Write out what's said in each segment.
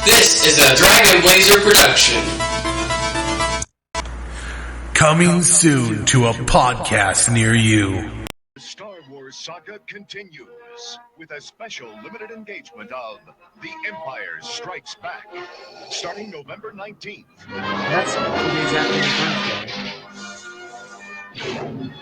This is a Dragon Blazer production. Coming soon to a podcast near you. The Star Wars saga continues with a special limited engagement of The Empire Strikes Back, starting November 19th. That's 2 days after my birthday.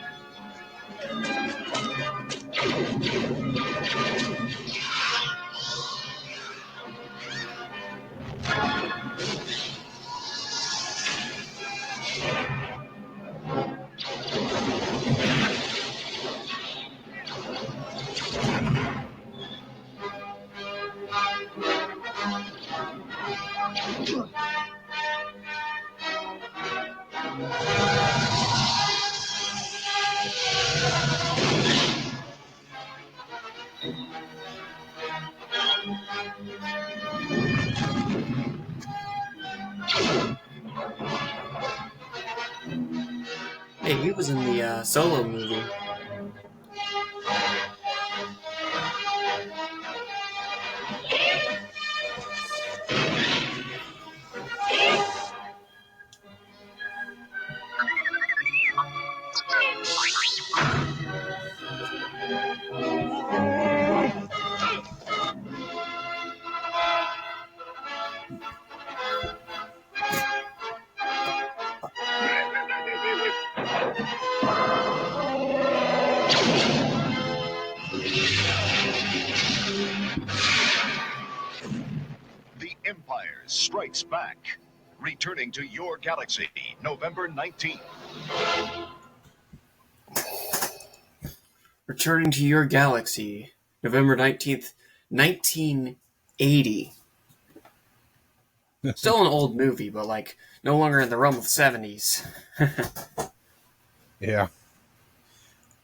Hey, he was in the Solo movie. The Empire Strikes Back, returning to your galaxy, November 19th. Returning to your galaxy, November 19th, 1980. Still an old movie, but like no longer in the realm of the 70s. Yeah.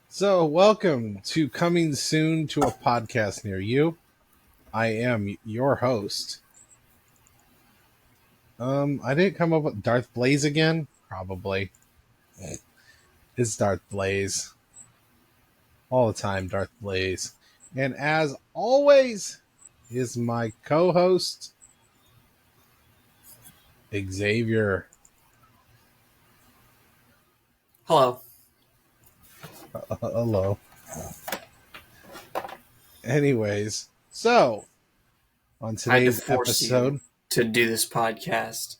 So, welcome to Coming Soon to a Podcast Near You. I am your host. I didn't come up with Darth Blaze again? Probably. It's Darth Blaze. All the time, Darth Blaze. And as always, is my co-host, Xavier. Hello. Hello. Anyways, so on I had to today's force episode, you to do this podcast.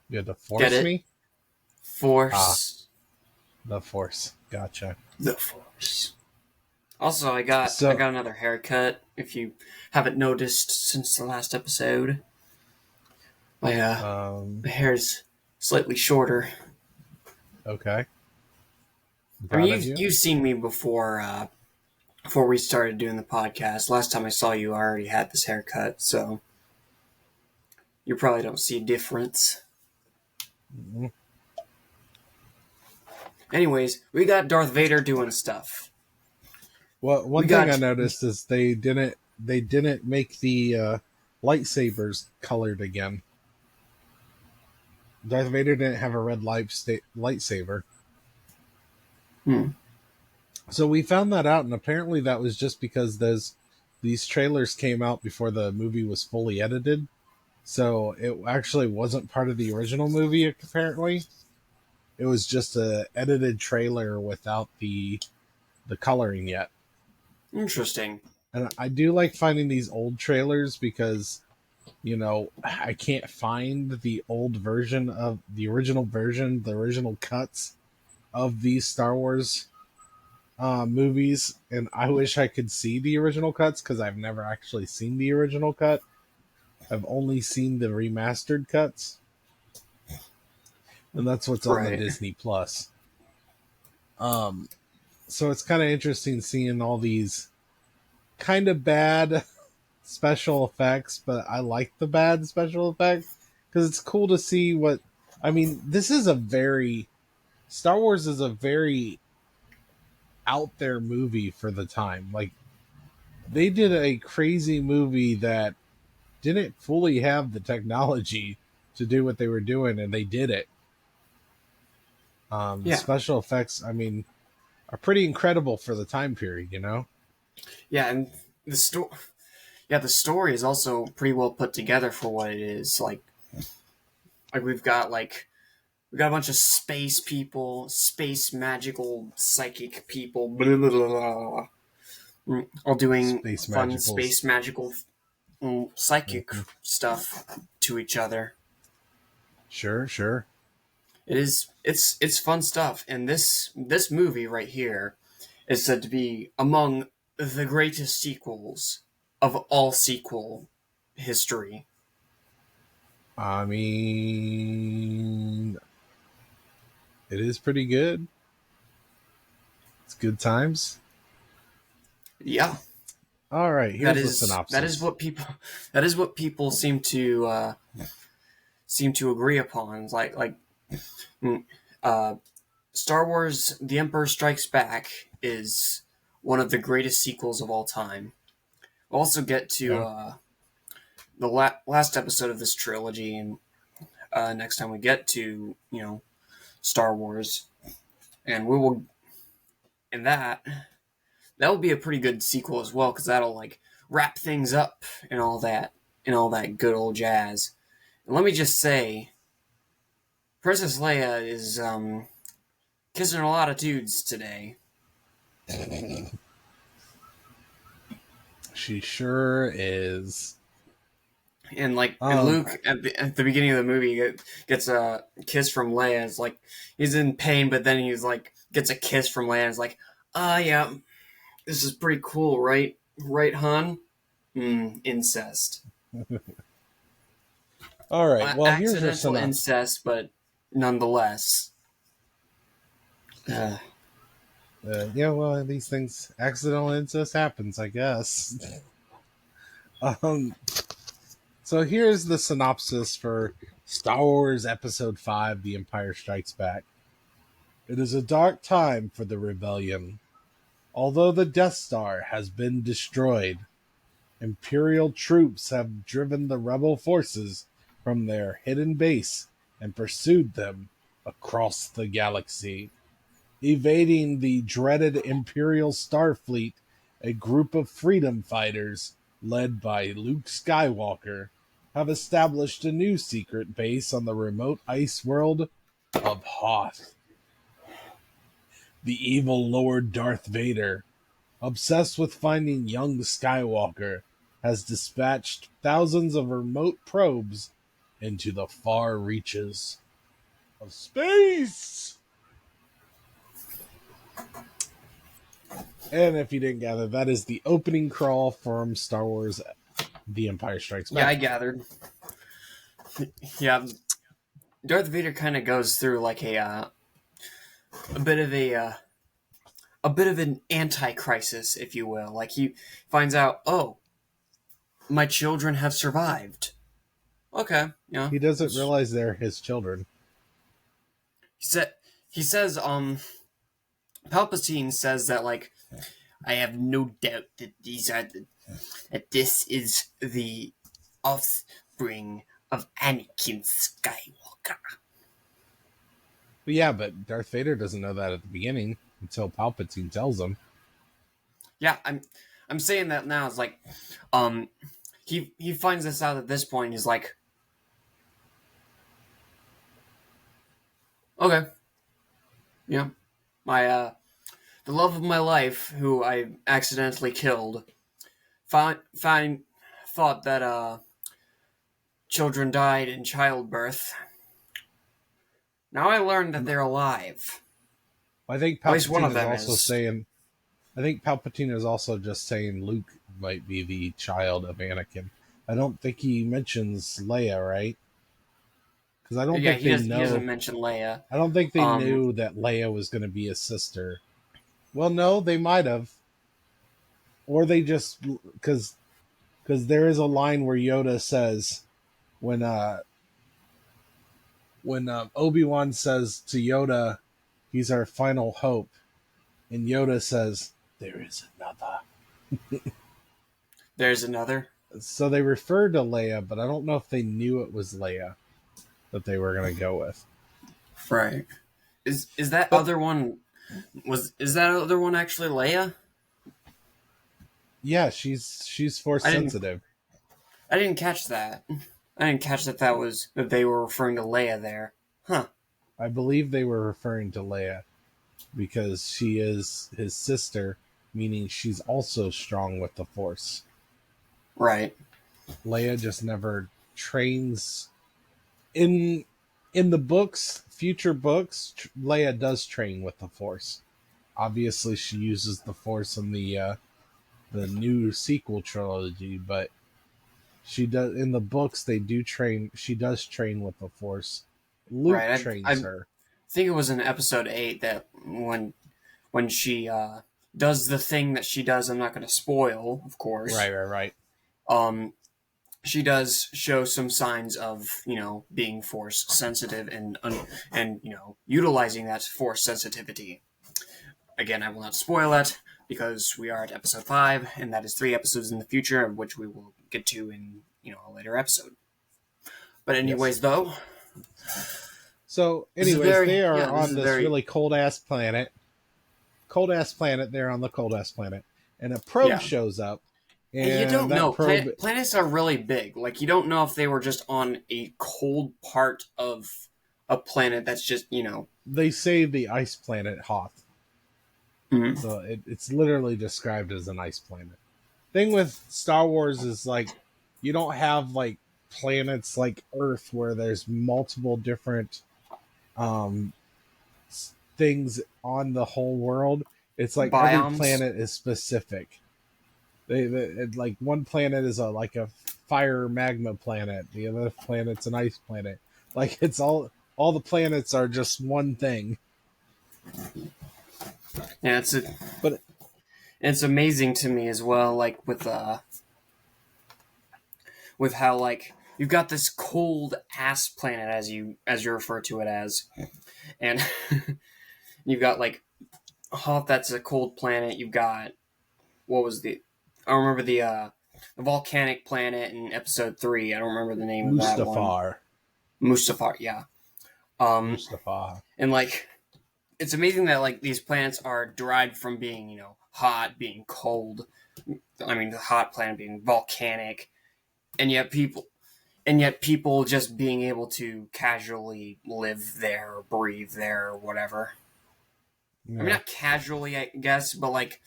you had to force Get it? me? Force. The Force. Gotcha. The Force. Also, I got So- another haircut. If you haven't noticed since the last episode, my hair's slightly shorter. Okay. I Proud mean, of you've seen me before we started doing the podcast. Last time I saw you, I already had this haircut, so you probably don't see a difference. Mhm. Anyways, we got Darth Vader doing stuff. Well, one thing I noticed is they didn't make the lightsabers colored again. Darth Vader didn't have a red lightsaber. So we found that out, and apparently that was just because these trailers came out before the movie was fully edited. So it actually wasn't part of the original movie, apparently. It was just a edited trailer without the coloring yet. Interesting. And I do like finding these old trailers because, I can't find the old version of the original cuts of these Star Wars movies. And I wish I could see the original cuts because I've never actually seen the original cut. I've only seen the remastered cuts. And that's what's on the Disney Plus. So it's kind of interesting seeing all these kind of bad special effects, but I like the bad special effects because it's cool to see this is Star Wars is a very out there movie for the time. Like, they did a crazy movie that didn't fully have the technology to do what they were doing, and they did it. Special effects, are pretty incredible for the time period, Yeah, and the story. Yeah, the story is also pretty well put together for what it is. Like we've got we got a bunch of space people, space magical psychic people, blah, blah, blah, blah, all doing Space fun magicals. space magical psychic stuff to each other. Sure. It's fun stuff, and this movie right here is said to be among the greatest sequels of all sequel history. I mean, it is pretty good. It's good times. Yeah, All right, here's the synopsis. That is what people seem to agree upon. It's Star Wars: The Emperor Strikes Back is one of the greatest sequels of all time. We'll also get to the last episode of this trilogy, and next time we get to Star Wars, and we will, and that will be a pretty good sequel as well, because that'll wrap things up and all that good old jazz. And let me just say, Princess Leia is kissing a lot of dudes today. She sure is. And and Luke at the beginning of the movie gets a kiss from Leia. It's like he's in pain, but then he's gets a kiss from Leia. It's like, yeah, this is pretty cool, right? Right, hon? Incest. All right. Well, here's your accidental incest, but nonetheless. Yeah, well, these things, accidental incest happens, I guess. So here's the synopsis for Star Wars Episode 5, The Empire Strikes Back. It is a dark time for the rebellion. Although the Death Star has been destroyed, Imperial troops have driven the rebel forces from their hidden base and pursued them across the galaxy. Evading the dreaded Imperial Starfleet, a group of freedom fighters, led by Luke Skywalker, have established a new secret base on the remote ice world of Hoth. The evil Lord Darth Vader, obsessed with finding young Skywalker, has dispatched thousands of remote probes into the far reaches of space. And if you didn't gather, that is the opening crawl from Star Wars The Empire Strikes Back. Yeah, I gathered. Yeah, Darth Vader kind of goes through a bit of an anti-crisis, if you will. Like, he finds out, oh, my children have survived. Okay, yeah. He doesn't realize they're his children. He says, Palpatine says that, I have no doubt that that this is the offspring of Anakin Skywalker. But yeah, but Darth Vader doesn't know that at the beginning until Palpatine tells him. Yeah, I'm saying that now. It's he finds this out at this point. He's like, okay, yeah, my the love of my life, who I accidentally killed, thought that children died in childbirth. Now I learned that they're alive. I think At least one Palpatine of is them also is. saying. I think Palpatine is also just saying Luke might be the child of Anakin. I don't think he mentions Leia, right? Because I don't think he they doesn't, know. He doesn't mention Leia. I don't think they knew that Leia was going to be a sister. Well, no, they might have, or they just because there is a line where Yoda says when Obi-Wan says to Yoda, "He's our final hope," and Yoda says, "There is another." There's another. So they referred to Leia, but I don't know if they knew it was Leia that they were going to go with. Right. Is that other one actually Leia? Yeah, she's force I didn't sensitive. I didn't catch that. I didn't catch that that they were referring to Leia there. Huh. I believe they were referring to Leia because she is his sister, meaning she's also strong with the force. Right. Leia just never trains in the books, future books. Leia does train with the force. Obviously, she uses the force in the new sequel trilogy, but she does in the books. They do train. She does train with the force. Luke Right. trains I her. think it was in episode 8 that when she does the thing that she does, I'm not going to spoil, of course. Right. Um, she does show some signs of being force sensitive and utilizing that force sensitivity. Again, I will not spoil it because we are at episode 5, and that is 3 episodes in the future, of which we will get to in a later episode. But anyways, Yes. though. So, anyways, they are on this very really cold ass planet. Cold ass planet. They're on the cold ass planet, and a probe shows up. And you don't that know. probe. Planets are really big. Like, you don't know if they were just on a cold part of a planet that's just, They say the ice planet Hoth. Mhm. So it's literally described as an ice planet. Thing with Star Wars is like you don't have like planets like Earth where there's multiple different um things on the whole world. It's like every Biomes. planet is specific. Like one planet is like a fire magma planet. The other planet's an ice planet. Like it's all the planets are just one thing. Yeah, But it's amazing to me as well, like with how like you've got this cold ass planet as you refer to it as, and you've got like Hoth, that's a cold planet. You've got I don't remember the volcanic planet in episode 3. I don't remember the name of that one. Mustafar, yeah. Mustafar. And like it's amazing that like these planets are derived from being hot, being cold. I mean, the hot planet being volcanic, and yet people just being able to casually live there, or breathe there, or whatever. Yeah. I mean, not casually, I guess, but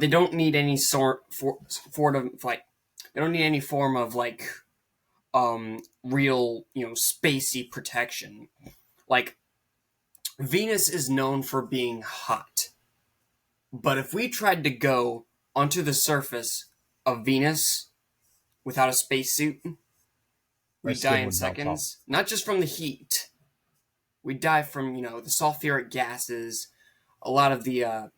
they don't need any they don't need any form of like real spacey protection. Like Venus is known for being hot, but if we tried to go onto the surface of Venus without a spacesuit, we die in seconds. Not just from the heat. We die from, the sulfuric gases, a lot of the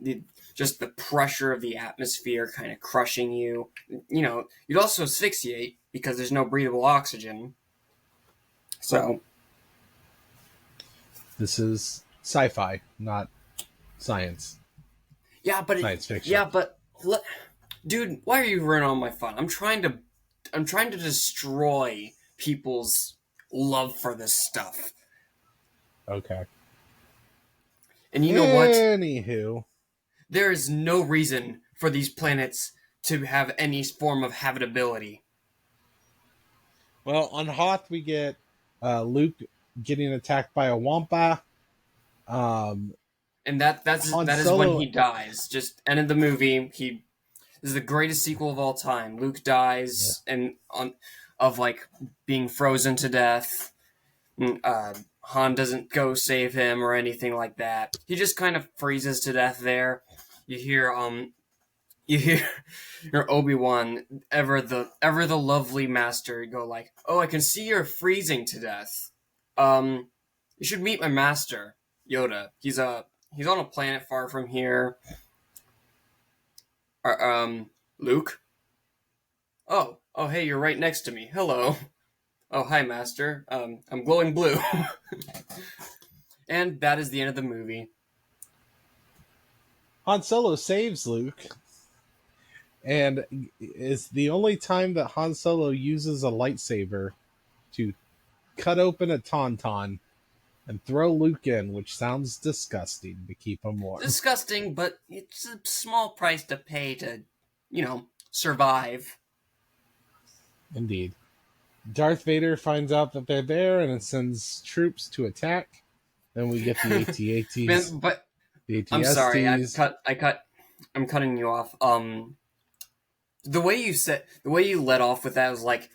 just the pressure of the atmosphere kind of crushing you. You'd also asphyxiate because there's no breathable oxygen. So this is sci-fi, not science. Yeah, but science fiction. Yeah, but dude, why are you ruining all my fun? I'm trying to destroy people's love for this stuff. Okay. And you know what? Anywho, there is no reason for these planets to have any form of habitability. Well, on Hoth we get Luke getting attacked by a Wampa. And that is when he dies. Just end of the movie. This is the greatest sequel of all time. Luke dies of like being frozen to death. Han doesn't go save him or anything like that. He just kind of freezes to death there. You hear your Obi-Wan, ever the lovely master, go like, "Oh, I can see you're freezing to death. You should meet my master, Yoda. He's on a planet far from here." Luke? Oh, hey, you're right next to me. Hello. Oh, hi, Master. I'm glowing blue. And that is the end of the movie. Han Solo saves Luke, and it's the only time that Han Solo uses a lightsaber to cut open a tauntaun and throw Luke in, which sounds disgusting to keep him warm. Disgusting, but it's a small price to pay to, survive. Indeed. Darth Vader finds out that they're there and it sends troops to attack. Then we get the AT-ATs. Man, but the AT-STs. I'm sorry, I'm cutting you off. The way you let off with that was like,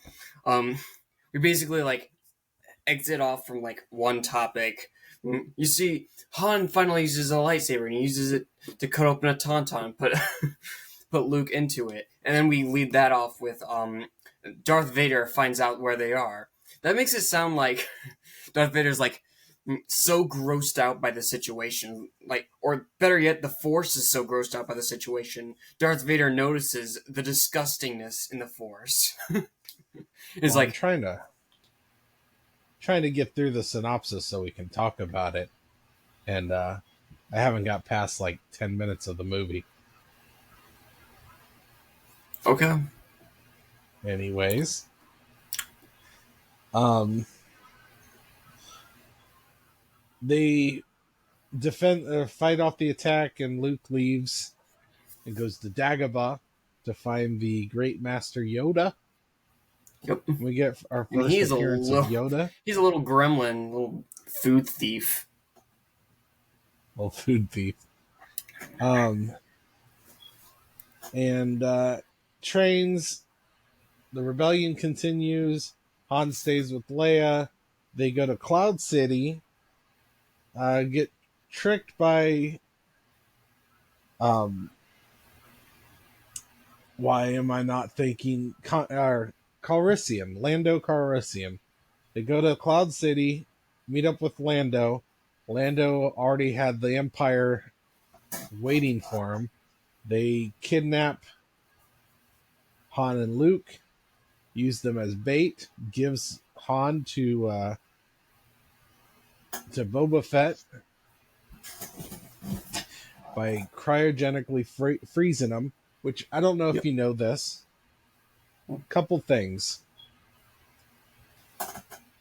we basically like exit off from like one topic. You see, Han finally uses a lightsaber and he uses it to cut open a tauntaun and put Luke into it, and then we lead that off with Darth Vader finds out where they are. That makes it sound like Darth Vader's like so grossed out by the situation, like, or better yet, the Force is so grossed out by the situation, Darth Vader notices the disgustingness in the Force. It's I'm trying to get through the synopsis so we can talk about it, and I haven't got past like 10 minutes of the movie. Okay. Anyways, they fight off the attack, and Luke leaves and goes to Dagobah to find the Great Master Yoda. Yep. We get our first appearance of Yoda. He's a little gremlin, little food thief. Little food thief. And trains. The rebellion continues. Han stays with Leia. They go to Cloud City. Get tricked by why am I not thinking Calrissian, Lando Calrissian. They go to Cloud City, meet up with Lando. Lando already had the Empire waiting for him. They kidnap Han and Luke, use them as bait, gives Han to Boba Fett by cryogenically freezing him, which I don't know if you know this. Couple things.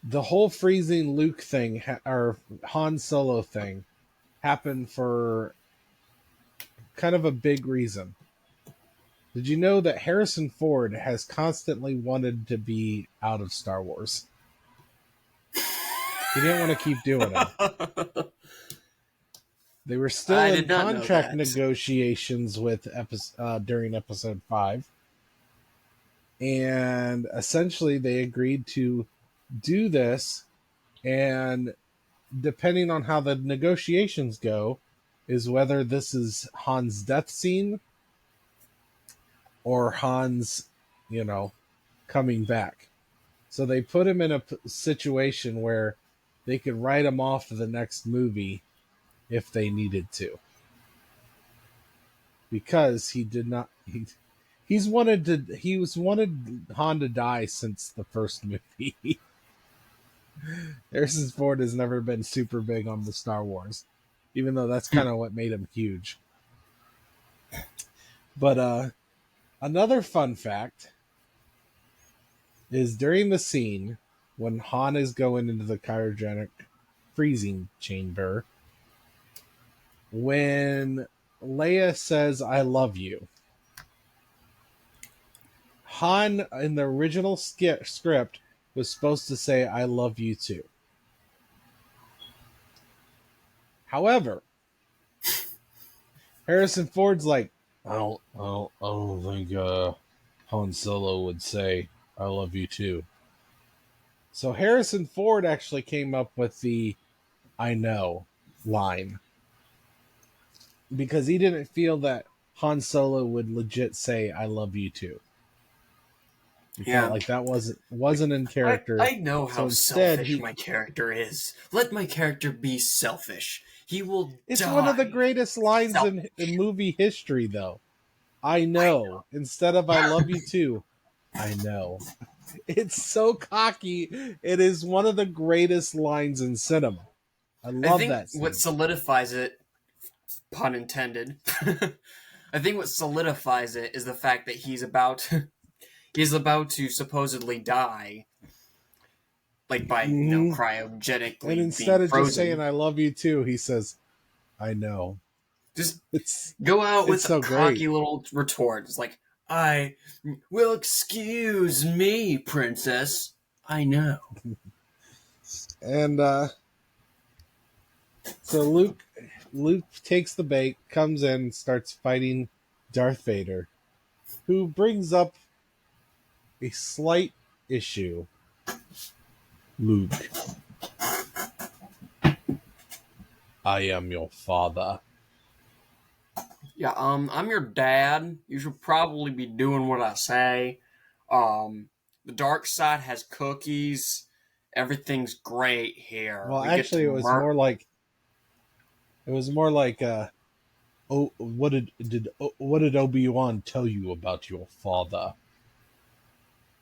The whole freezing Luke thing, or Han Solo thing, happened for kind of a big reason. Did you know that Harrison Ford has constantly wanted to be out of Star Wars? He didn't want to keep doing it. They were still in contract negotiations with during episode 5. And essentially they agreed to do this, and depending on how the negotiations go is whether this is Han's death scene or Han's, coming back. So they put him in a situation where they could write him off of the next movie if they needed to. Because he did not... He was wanted Han to die since the first movie. Harrison Ford has never been super big on the Star Wars, even though that's kind of what made him huge. But another fun fact is during the scene when Han is going into the cryogenic freezing chamber, when Leia says, "I love you," Han, in the original script, was supposed to say, "I love you too." However, Harrison Ford's like, I don't think Han Solo would say, "I love you too." So Harrison Ford actually came up with the "I know" line. Because he didn't feel that Han Solo would legit say, "I love you too." He felt like that wasn't in character. I know how selfish my character is. Let my character be selfish. He will It's die. one of the greatest lines in movie history, though. I know. Instead of "I love you too," I know. It's so cocky. It is one of the greatest lines in cinema. I love that scene. What solidifies it, pun intended, I think what solidifies it is the fact that he's about to supposedly die. like by cryogenically. And instead being of frozen. just saying "I love you too," he says, "I know." Just It's go out with so a cocky great. little retort. It's like, well, excuse me, princess. I know. And so Luke takes the bait, comes in, starts fighting Darth Vader, who brings up a slight issue. Luke, I am your father. Yeah, I'm your dad. You should probably be doing what I say. The dark side has cookies. Everything's great here. Well, We actually, get it to was more like oh, what did Obi-Wan tell you about your father?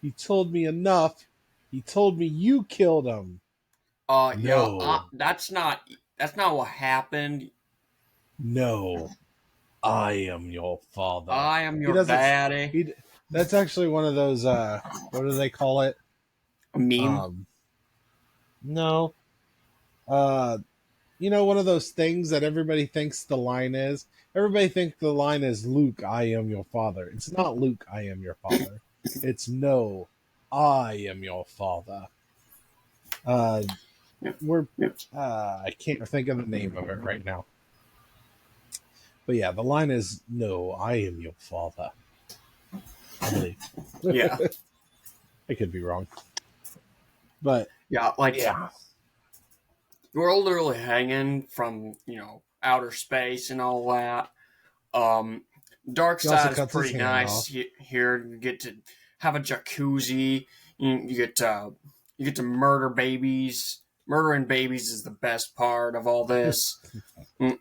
He told me enough. He told me you killed him. No, that's not what happened. no, I am your father. I am He your doesn't. daddy. That's actually one of those. What do they call it? A meme. No. One of those things that everybody thinks the line is. Everybody thinks the line is Luke, I am your father. It's not Luke, I am your father. It's no, I am your father. I can't think of the name of it right now. But yeah, the line is no, I am your father. I believe. Yeah. I could be wrong. But Yeah, we're literally hanging from, outer space and all that. Dark He also side is cuts his pretty hand nice off. here. You get to have a jacuzzi. You get to murder babies. Murdering babies is the best part of all this. You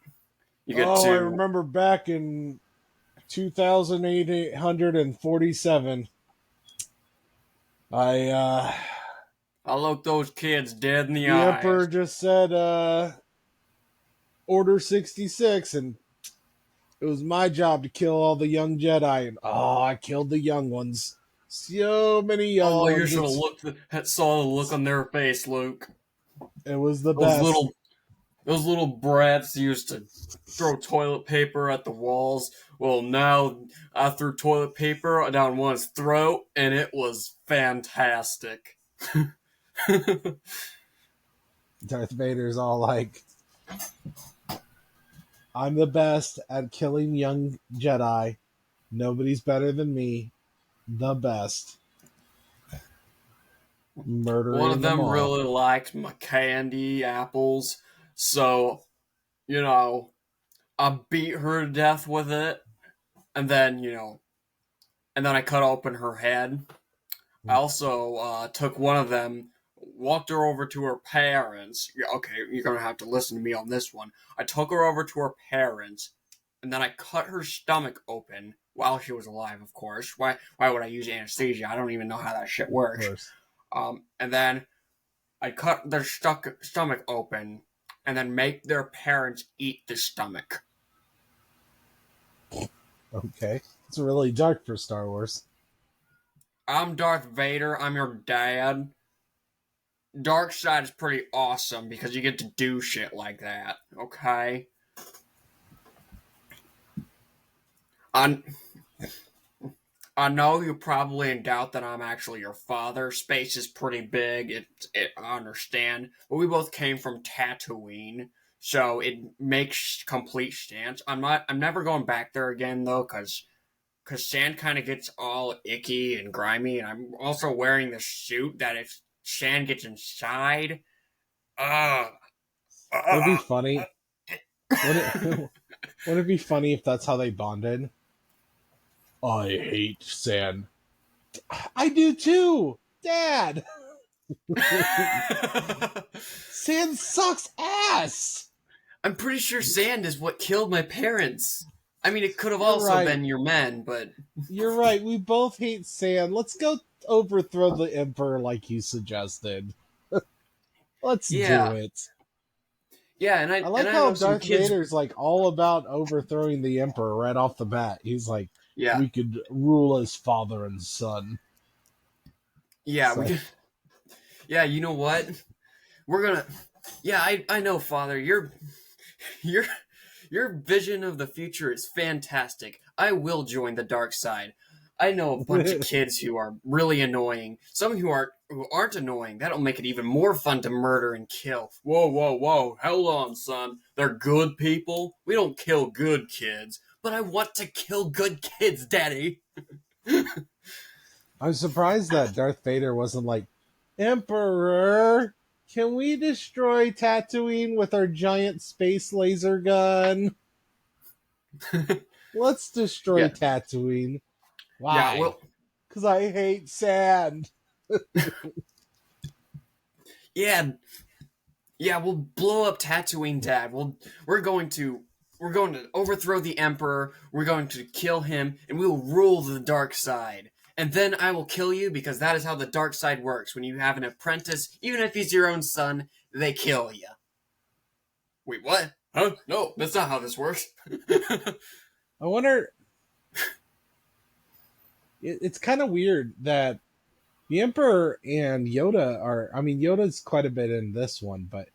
get I remember back in 2847. I look those kids dead in the the eyes. Emperor just said Order 66, and it was my job to kill all the young Jedi, and I killed the young ones. So many young ones. You should have saw the look on their face, Luke. It was the Those best. Those little brats used to throw toilet paper at the walls. Well, now I threw toilet paper down one's throat, and it was fantastic. Darth Vader's all like, I'm the best at killing young Jedi. Nobody's better than me. The best. Murdering One of them all. really liked my candy apples, so, I beat her to death with it, and then, I cut open her head. I also took one of them, walked her over to her parents. Okay, you're going to have to listen to me on this one. I took her over to her parents, and then I cut her stomach open while she was alive, of course. Why would I use anesthesia? I don't even know how that shit works. And then I cut their stomach open, and then make their parents eat the stomach. Okay. It's really dark for Star Wars. I'm Darth Vader. I'm your dad. Dark side is pretty awesome because you get to do shit like that. Okay. I know you're probably in doubt that I'm actually your father. Space is pretty big. I understand, but we both came from Tatooine, so it makes complete sense. I'm never going back there again though, because sand kind of gets all icky and grimy, and I'm also wearing this suit that if sand gets inside, It'd be funny. Wouldn't it be funny if that's how they bonded? I hate sand. I do too, Dad. Sand sucks ass. I'm pretty sure sand is what killed my parents. I mean, it could have also been your men, but... You're right, we both hate sand. Let's go overthrow the Emperor like you suggested. Let's do it. Yeah, and I like how Darth Vader's like all about overthrowing the Emperor right off the bat. He's like, we could rule as father and son. Yeah, Yeah, you know what? We're gonna. Yeah, I know, Father. Your vision of the future is fantastic. I will join the dark side. I know a bunch of kids who are really annoying. Some who aren't annoying. That'll make it even more fun to murder and kill. Whoa, whoa, whoa! Hold on, son. They're good people. We don't kill good kids, but I want to kill good kids, Daddy. I'm surprised that Darth Vader wasn't like, Emperor, can we destroy Tatooine with our giant space laser gun? Let's destroy Yeah. Tatooine. Why? Yeah, well, Because I hate sand. yeah, we'll blow up Tatooine, Dad. We're going to overthrow the Emperor. We're going to kill him, and we will rule the dark side. And then I will kill you, because that is how the dark side works. When you have an apprentice, even if he's your own son, they kill you. Wait, what? Huh? No, that's not how this works. I wonder. It's kind of weird that the Emperor and Yoda are. I mean, Yoda's quite a bit in this one, but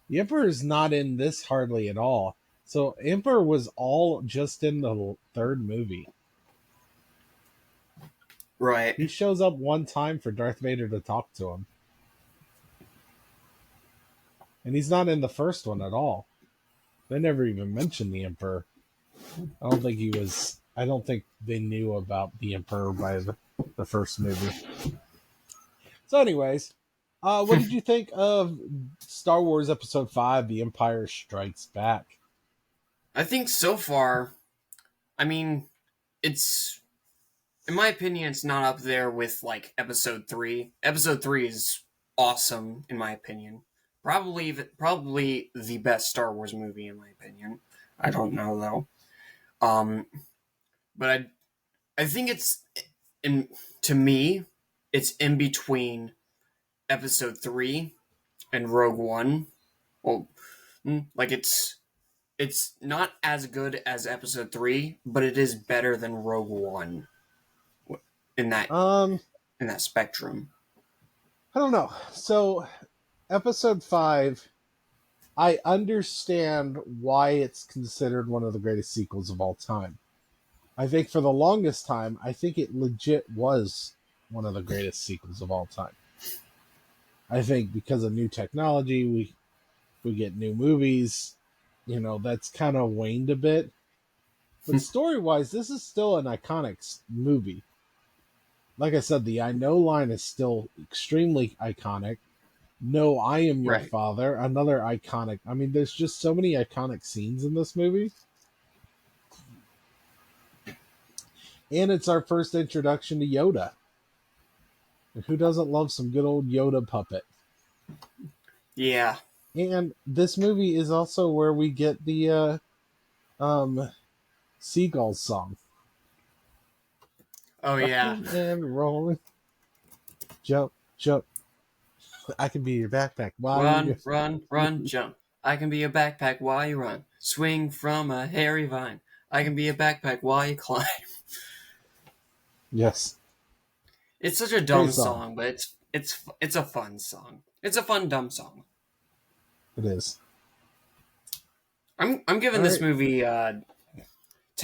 the Emperor is not in this hardly at all. So Emperor was all just in the third movie. Right. He shows up one time for Darth Vader to talk to him. And he's not in the first one at all. They never even mentioned the Emperor. I don't think they knew about the Emperor by the first movie. So anyways, what did you think of Star Wars Episode 5, The Empire Strikes Back? I think so far, I mean, it's, in my opinion, it's not up there with, like, Episode 3. Episode 3 is awesome, in my opinion. Probably the best Star Wars movie, in my opinion. I don't know, though. But I think to me, it's in between Episode 3 and Rogue One. Well, like, it's not as good as Episode 3, but it is better than Rogue One in that spectrum. I don't know. So, Episode 5, I understand why it's considered one of the greatest sequels of all time. I think for the longest time, I think it legit was one of the greatest sequels of all time. I think because of new technology, we get new movies, that's kind of waned a bit. But story-wise, this is still an iconic movie. Like I said, the I know line is still extremely iconic. No, I am your father. Another iconic. I mean, there's just so many iconic scenes in this movie. And it's our first introduction to Yoda. Who doesn't love some good old Yoda puppet? Yeah. And this movie is also where we get the Seagulls song. Oh, yeah. Rocking and rolling. Jump, jump. I can be your backpack. Run, jump. I can be a backpack while you run. Swing from a hairy vine. I can be a backpack while you climb. Yes. It's such a dumb song, but it's a fun song. It's a fun, dumb song. It is. I'm giving this movie 10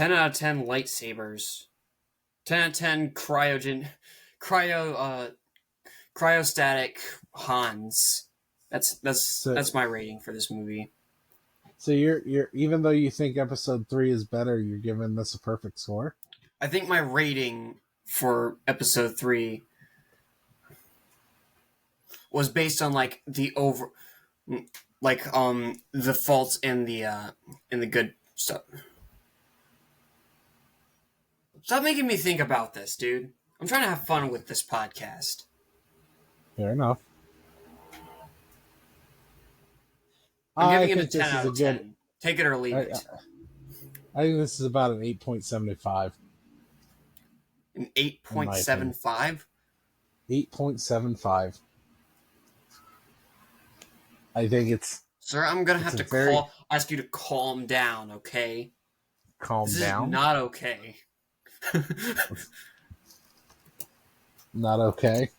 out of 10 lightsabers. 10 out of 10 cryostatic Hans. That's my rating for this movie. So you're even though you think Episode 3 is better, you're giving this a perfect score? I think my rating for Episode 3 was based on the faults and the good stuff. Stop making me think about this, dude. I'm trying to have fun with this podcast. Fair enough. I'm giving it a 10 out of 10. Take it or leave it. I think this is about an 8.75. An 8.75? 8.75. I think it's... Sir, I'm going to have to ask you to calm down, okay? Calm down? This is not okay. Not okay?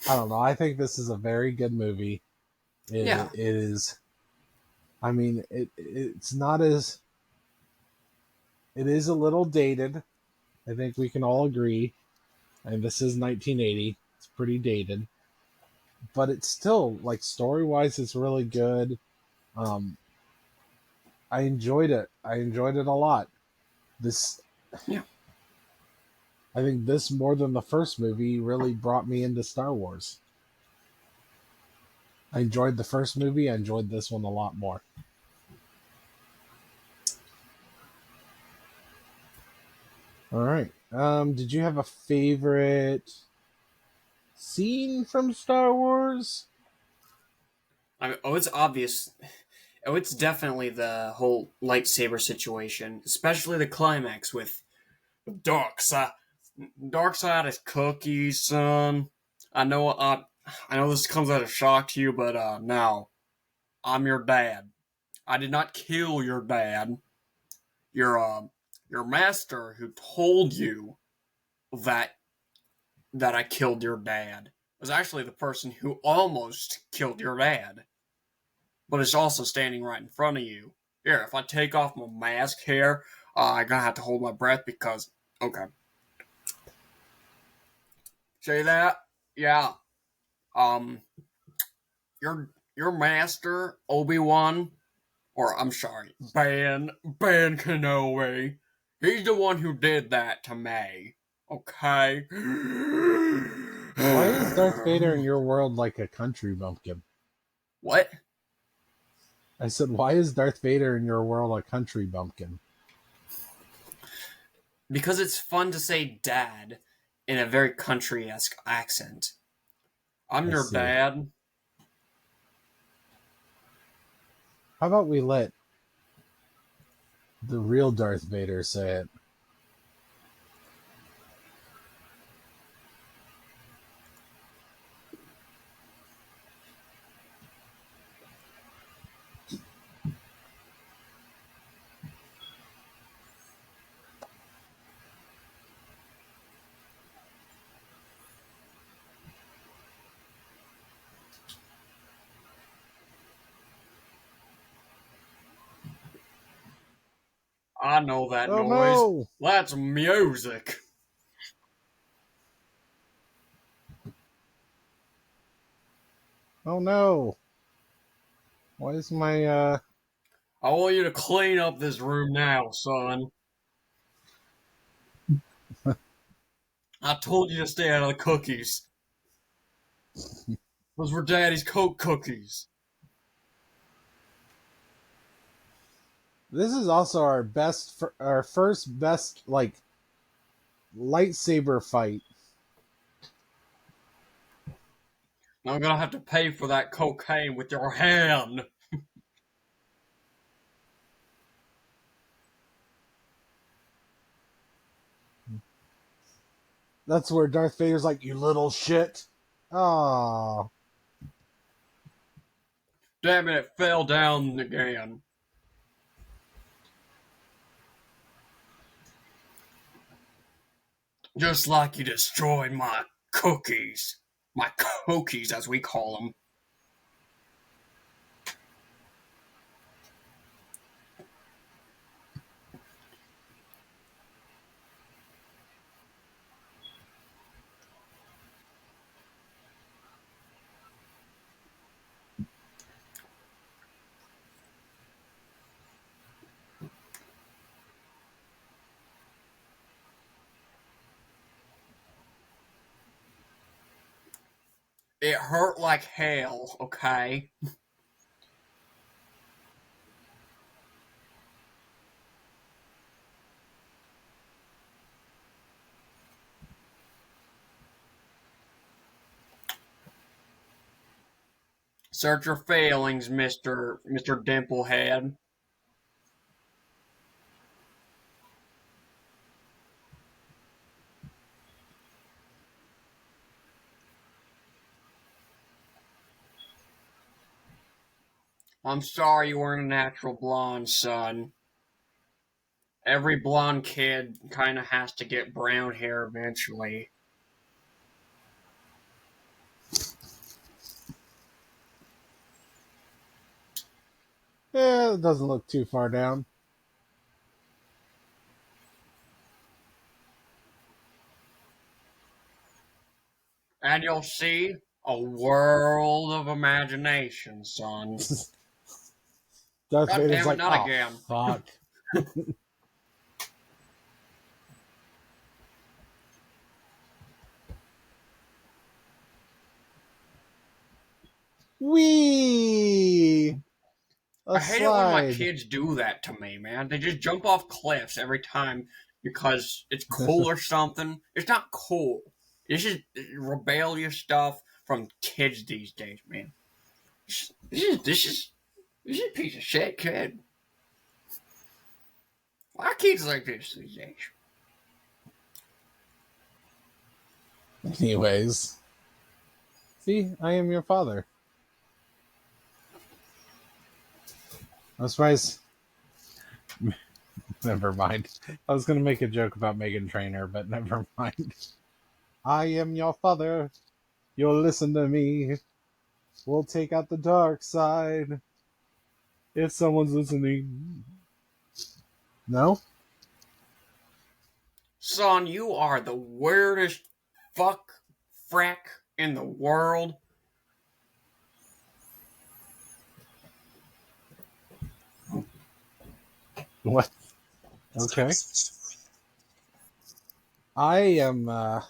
I don't know. I think this is a very good movie. Yeah. It is. I mean, it's not as. It is a little dated. I think we can all agree. And this is 1980. It's pretty dated, but it's still like story wise, it's really good. Um, I enjoyed it. I enjoyed it a lot. This, Yeah. I think, this more than the first movie really brought me into Star Wars. I enjoyed the first movie. I enjoyed this one a lot more. All right. Did you have a favorite scene from Star Wars? It's obvious. Oh, it's definitely the whole lightsaber situation, especially the climax with Dark Side. Dark Side is cookies, son. I know. I know this comes as a shock to you, but now I'm your dad. I did not kill your dad. Your master who told you that I killed your dad was actually the person who almost killed your dad, but is also standing right in front of you. Here, if I take off my mask here, I'm gonna have to hold my breath because. Okay. See that? Yeah. Um, your master, Obi-Wan, or I'm sorry, Ben Kenobi, he's the one who did that to me. Okay? Why is Darth Vader in your world like a country bumpkin? What? I said, why is Darth Vader in your world a country bumpkin? Because it's fun to say dad in a very country-esque accent. I'm I your see. dad. How about we let the real Darth Vader say it? I know that Oh noise. no! That's music. Oh no! Why is my I want you to clean up this room now, son. I told you to stay out of the cookies. Those were Daddy's Coke cookies. This is also our first best like lightsaber fight. Now I'm gonna have to pay for that cocaine with your hand. That's where Darth Vader's like, "You little shit." Oh, Damn it, it fell down again. Just like you destroyed my cookies. My cookies, as we call them. It hurt like hell, okay? Search your failings, Mr. Dimplehead. I'm sorry you weren't a natural blonde, son. Every blonde kid kinda has to get brown hair eventually. Yeah, it doesn't look too far down. And you'll see a world of imagination, son. Darth God Vader's damn it, like, not oh, again. fuck. Whee! A I hate it when my slide. kids do that to me, man. They just jump off cliffs every time because it's cool or something. It's not cool. This is rebellious stuff from kids these days, man. This is a piece of shit, kid. Why are kids like this these days? Anyways. See, I am your father. I'm surprised. Never mind. I was going to make a joke about Megan Trainor, but never mind. I am your father. You'll listen to me. We'll take out the dark side. If someone's listening. No? Son, you are the weirdest frack in the world. What? Okay. I am,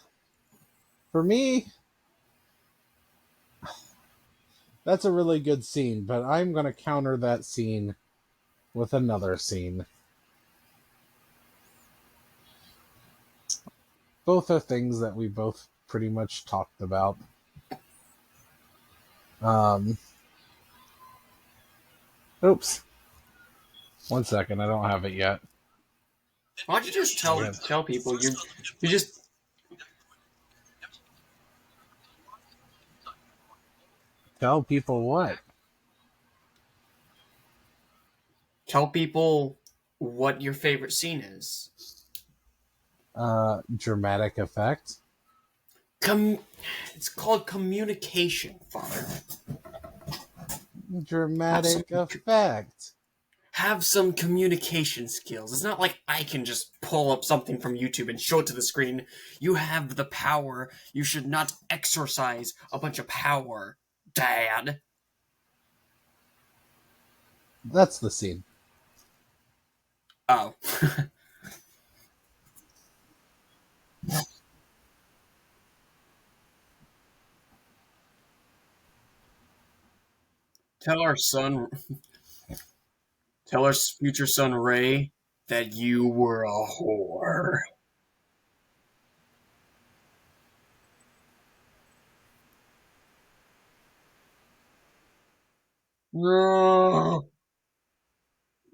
for me, that's a really good scene, but I'm going to counter that scene with another scene. Both are things that we both pretty much talked about. Oops. 1 second, I don't have it yet. Why don't you just tell people you just Tell people what? tell people what your favorite scene is? Dramatic effect. It's called communication, Father. Dramatic effect. Have some communication skills. It's not like I can just pull up something from YouTube and show it to the screen. You have the power. You should not exercise a bunch of power, Dad. That's the scene. Oh. Tell our future son Ray that you were a whore. No.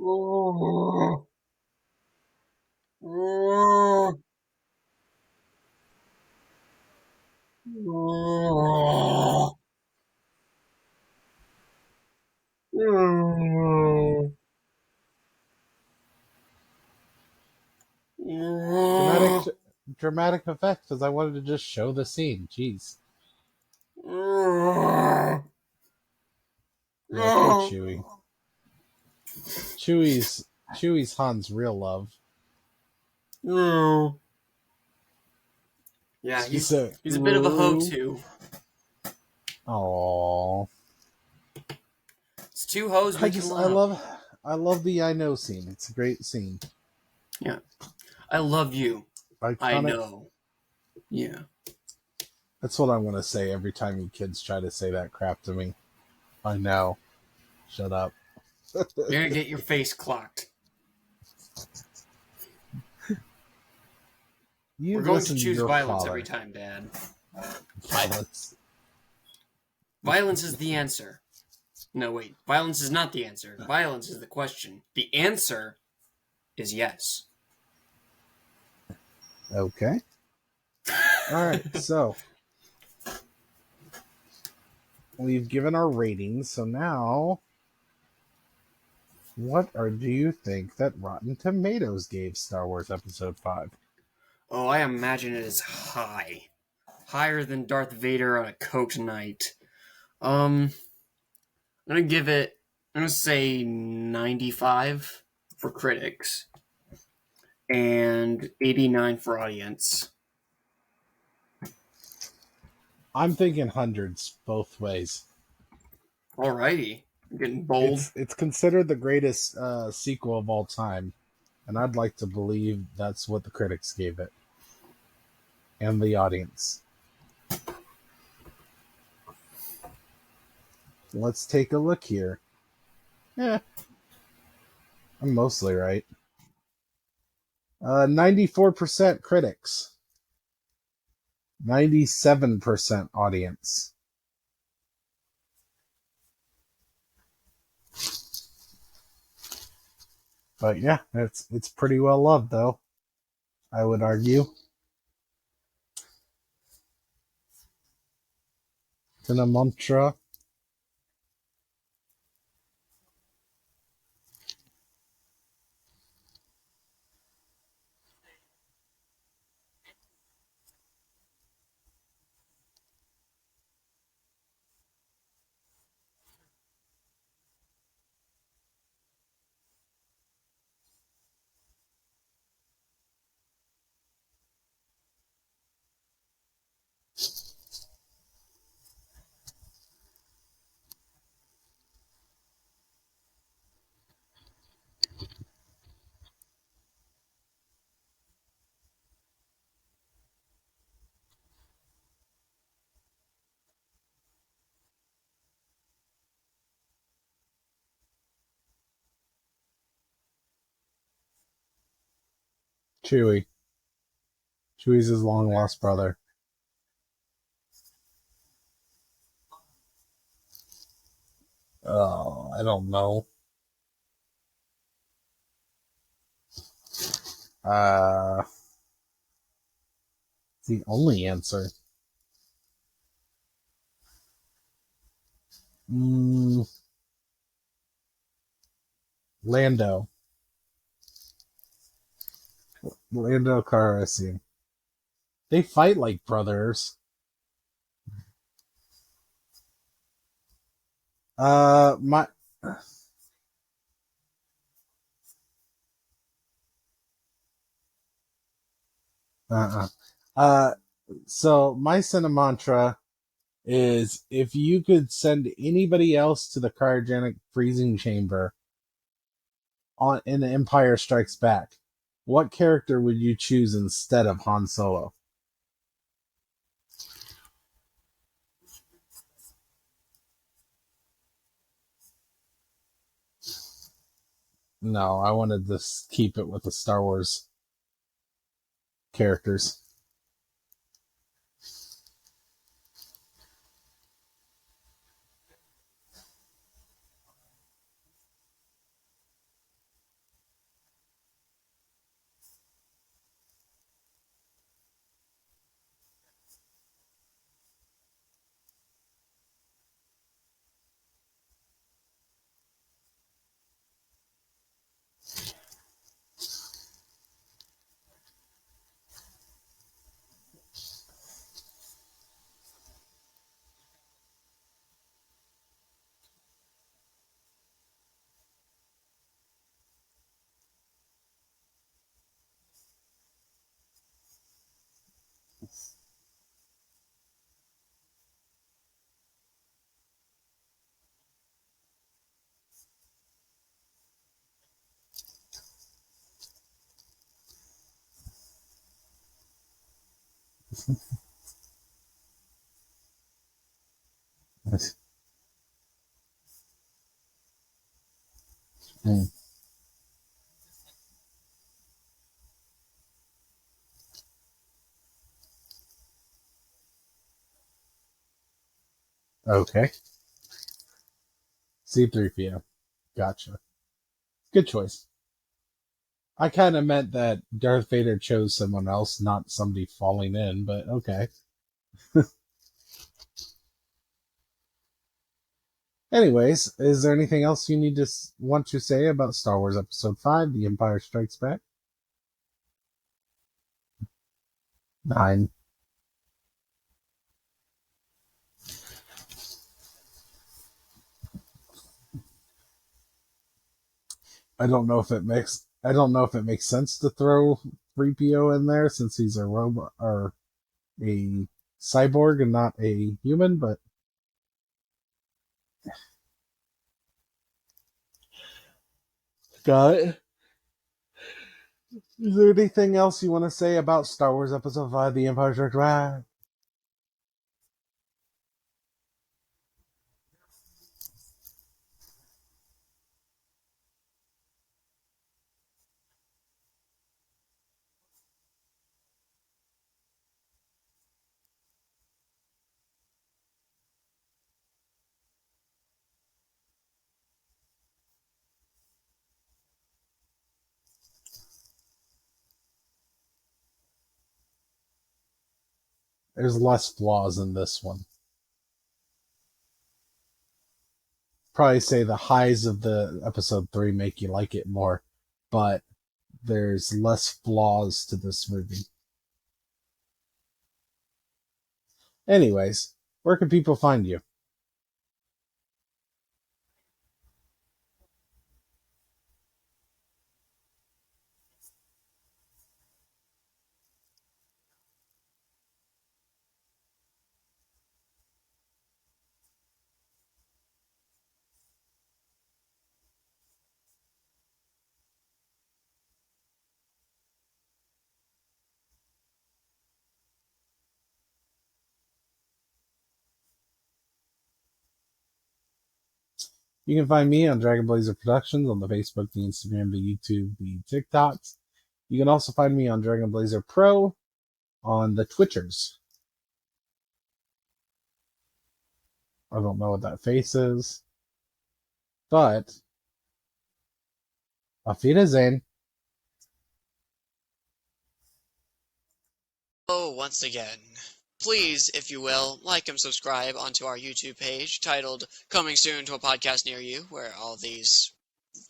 Oh. Oh. Oh. Oh. Dramatic effect, because I wanted to just show the scene. Jeez. Yeah, poor Chewie. Chewie's Han's real love. No. Yeah, he's a bit of a hoe too. Aww. It's two hoes making love. I love the I know scene. It's a great scene. Yeah. I love you. Iconic. I know. Yeah. That's what I want to say every time you kids try to say that crap to me. I know. Shut up. You're gonna get your face clocked. We're going to choose violence every time, Dad. Violence. Violence is the answer. No, wait. Violence is not the answer. Violence is the question. The answer is yes. Okay. Alright, so we've given our ratings, so now do you think that Rotten Tomatoes gave Star Wars Episode 5? Oh, I imagine it is high. Higher than Darth Vader on a Coke night. I'm gonna give it I'm going to say 95 for critics and 89 for audience. I'm thinking hundreds both ways. Alrighty. I'm getting bold. It's considered the greatest sequel of all time, and I'd like to believe that's what the critics gave it. And the audience. Let's take a look here. Yeah. I'm mostly right. 94% critics. 97% audience. But yeah, it's pretty well loved though, I would argue. Cinemantra. Chewie. Chewie's his long lost brother. Oh, I don't know. The only answer. Lando. Lando Calrissian. They fight like brothers. My so my Cinemantra is if you could send anybody else to the cryogenic freezing chamber in The Empire Strikes Back, what character would you choose instead of Han Solo? No, I wanted to keep it with the Star Wars characters. Hmm. Okay. C-3PO. Gotcha. Good choice. I kind of meant that Darth Vader chose someone else, not somebody falling in, but okay. Anyways, is there anything else you want to say about Star Wars Episode 5, The Empire Strikes Back? 9. I don't know if it makes sense to throw 3PO in there since he's a robot or a cyborg and not a human, but got it. Is there anything else you want to say about Star Wars Episode 5, The Empire Strikes Back? There's less flaws in this one. Probably say the highs of the Episode 3 make you like it more, but there's less flaws to this movie. Anyways, where can people find you? You can find me on Dragon Blazer Productions on the Facebook, the Instagram, the YouTube, the TikToks. You can also find me on Dragon Blazer Pro on the Twitchers. I don't know what that face is, but auf Wiedersehen. Hello once again. Please, if you will, like and subscribe onto our YouTube page titled Coming Soon to a Podcast Near You, where all these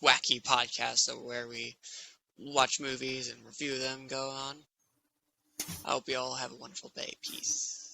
wacky podcasts where we watch movies and review them go on. I hope you all have a wonderful day. Peace.